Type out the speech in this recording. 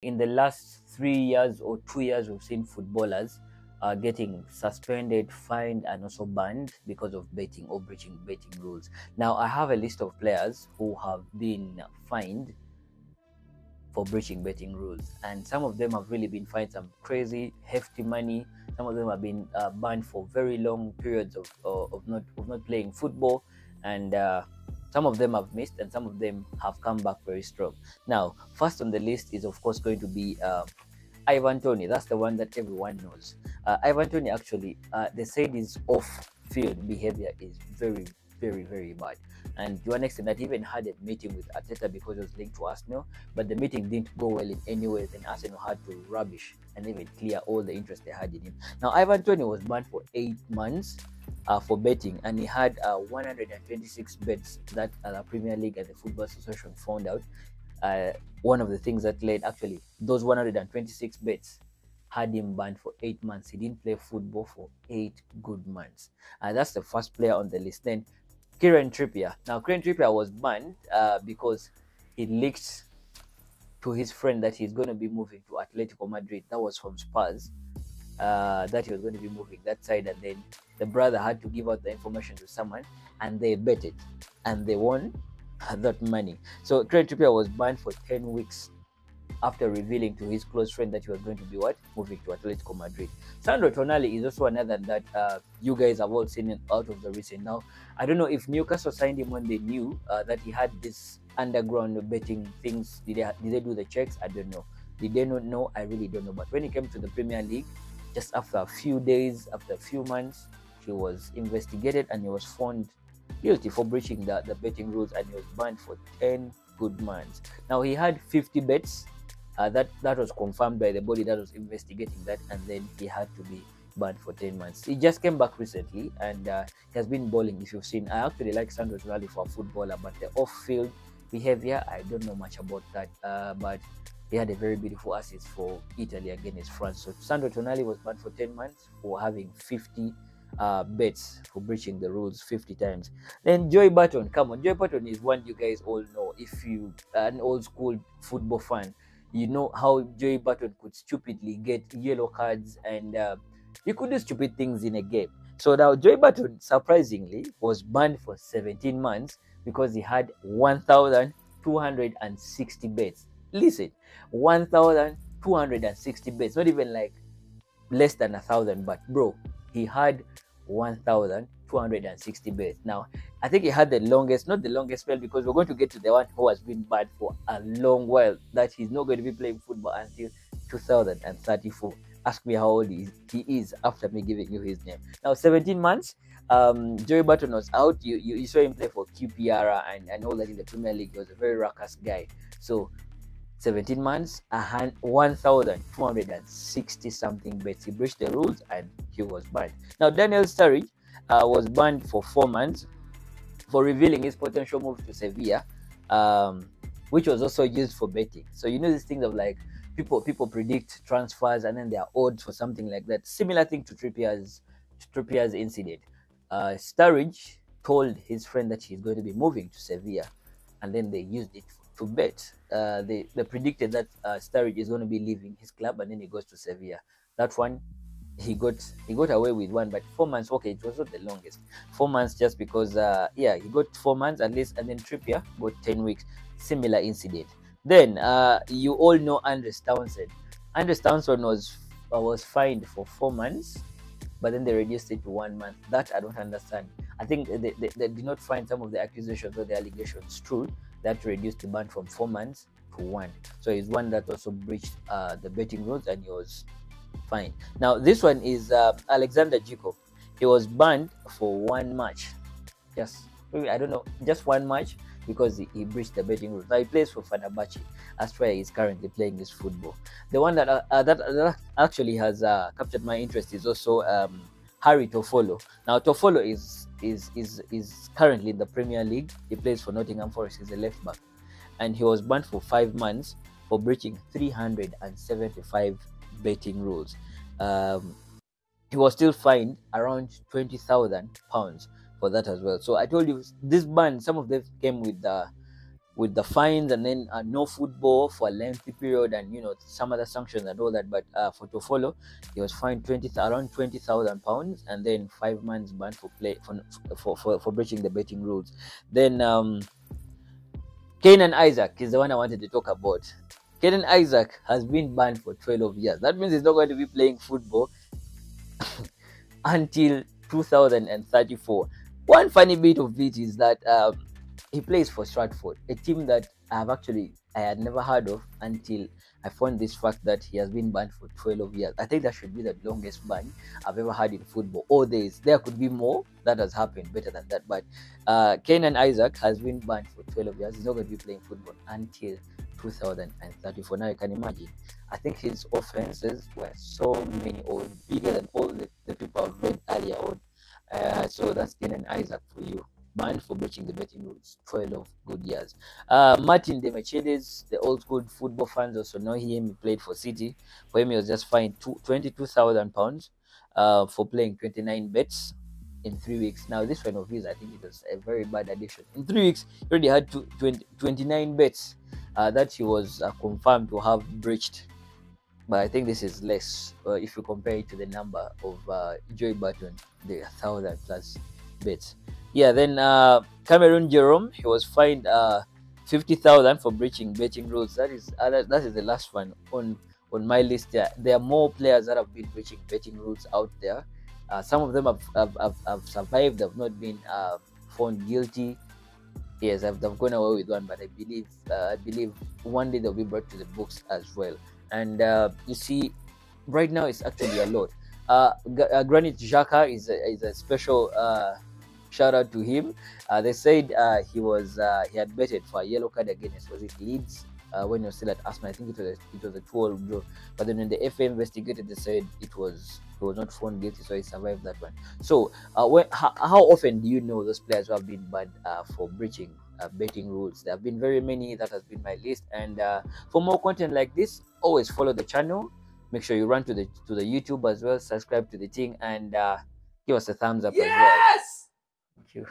In the last 3 years or 2 years, we've seen footballers getting suspended, fined, and also banned because of betting or breaching betting rules. Now, I have a list of players who have been fined for breaching betting rules, and some of them have really been fined some crazy, hefty money. Some of them have been banned for very long periods of not playing football, and some of them have missed, and some of them have come back very strong. Now, first on the list is of course going to be Ivan Tony. That's the one that everyone knows. Ivan Tony actually, they said his off-field behavior is very, very, very bad. And to an extent, that even had a meeting with Arteta because it was linked to Arsenal, but the meeting didn't go well in any way. Then Arsenal had to rubbish and even clear all the interest they had in him. Now, Ivan Tony was banned for 8 months for betting, and he had 126 bets that the Premier League and the Football Association found out. One of the things that led, actually, those 126 bets had him banned for 8 months. He didn't play football for 8 good months. That's the first player on the list. Then Kieran Trippier. Now, Kieran Trippier was banned because he leaked to his friend that he's going to be moving to Atletico Madrid. That was from Spurs. That he was going to be moving that side, and then the brother had to give out the information to someone, and they bet it, and they won that money. So Kieran Trippier was banned for 10 weeks after revealing to his close friend that he was going to be moving to Atletico Madrid. Sandro Tonali is also another that you guys have all seen out of the recent. Now, I don't know if Newcastle signed him when they knew that he had this underground betting things. Did they do the checks? I don't know. Did they not know? I really don't know. But when he came to the Premier League, just after a few days, after a few months, he was investigated and he was found guilty for breaching the betting rules, and he was banned for 10 good months. Now, he had 50 bets. That was confirmed by the body that was investigating that, and then he had to be banned for 10 months. He just came back recently, and he has been balling. If you've seen, I actually like Sandro Tonali for a footballer, but the off-field behavior, I don't know much about that. But he had a very beautiful assist for Italy against France. So Sandro Tonali was banned for 10 months for having 50 bets, for breaching the rules 50 times. Then Joey Barton, come on, Joey Barton is one you guys all know. If you are an old school football fan, you know how Joey Barton could stupidly get yellow cards, and he could do stupid things in a game. So now Joey Barton, surprisingly, was banned for 17 months because he had 1,260 bets. Listen, 1,260 bets, not even like less than 1,000, but bro, he had 1,260 bets. Now, I think he had the longest, not the longest spell, because we're going to get to the one who has been bad for a long while, that he's not going to be playing football until 2034. Ask me how old he is after me giving you his name. Now, 17 months, Joey Barton was out. You saw him play for QPR and all that in the Premier League. He was a very ruckus guy. So 17 months, 1,260 something bets. He breached the rules and he was banned. Now, Daniel Sturridge was banned for 4 months for revealing his potential move to Sevilla, which was also used for betting. So you know these things of like people predict transfers and then there are odds for something like that. Similar thing to Trippier's incident. Sturridge told his friend that he's going to be moving to Sevilla, and then they used it to bet. They predicted that Sturridge is going to be leaving his club, and then he goes to Sevilla. That one, he got away with one, but 4 months. Okay, it was not the longest. 4 months, just because he got 4 months at least, and then Trippier got 10 weeks. Similar incident. Then you all know Andres Townsend. Andres Townsend was fined for 4 months, but then they reduced it to 1 month. That I don't understand. I think they did not find some of the accusations or the allegations true. That reduced the ban from 4 months to 1. So he's one that also breached the betting rules, and he was fine. Now this one is Alexander Jikov. He was banned for 1 match. Just maybe, I don't know, just 1 match, because he breached the betting rules. Now he plays for Fenerbahce. That's where he's currently playing his football. The one that actually has captured my interest is also Harry Toffolo. Now Toffolo is currently in the Premier League. He plays for Nottingham Forest. He's a left back, and he was banned for 5 months for breaching 375 betting rules. He was still fined around £20,000 for that as well. So I told you this ban, some of them came with with the fines, and then no football for a lengthy period, and some other sanctions and all that. But for Toffolo, he was fined around £20,000, and then 5 months ban for breaching the betting rules. Then Kenan Isaac is the one I wanted to talk about. Kenan Isaac has been banned for 12 years. That means he's not going to be playing football until 2034. One funny bit of it is that he plays for Stratford, a team that I had never heard of until I found this fact that he has been banned for 12 years. I think that should be the longest ban I've ever had in football. Or there could be more that has happened better than that. But Kenan Isaac has been banned for 12 years. He's not going to be playing football until 2034. Now you can imagine. I think his offenses were so many or bigger than all the people I've read earlier on. So that's Kenan Isaac for you. Banned for breaching the betting rules, 12 good years. Martin De Mercedes, the old school football fans also know him. He played for City. For him, he was just fined £22,000 for playing 29 bets in 3 weeks. Now, this one of his, I think it was a very bad addiction. In 3 weeks, he already had 29 bets that he was confirmed to have breached. But I think this is less if you compare it to the number of Joey Barton, the 1,000+ bets. Yeah, then Cameron Jerome, he was fined 50,000 for breaching betting rules. That is the last one on my list. There are more players that have been breaching betting rules out there. Some of them have survived. They've not been found guilty. Yes, they've gone away with one, but I believe one day they'll be brought to the books as well. And you see, right now it's actually a lot. Granit Xhaka is a special shout out to him. They said he had betted for a yellow card against, was it Leeds, when he was still at Arsenal. I think it was a 2-2 draw. But then when the FA investigated, they said he was not found guilty, so he survived that one. So how often do you know those players who have been banned for breaching betting rules? There have been very many. That has been my list. And for more content like this, always follow the channel. Make sure you run to the YouTube as well. Subscribe to the thing, and give us a thumbs up as well. Thank you.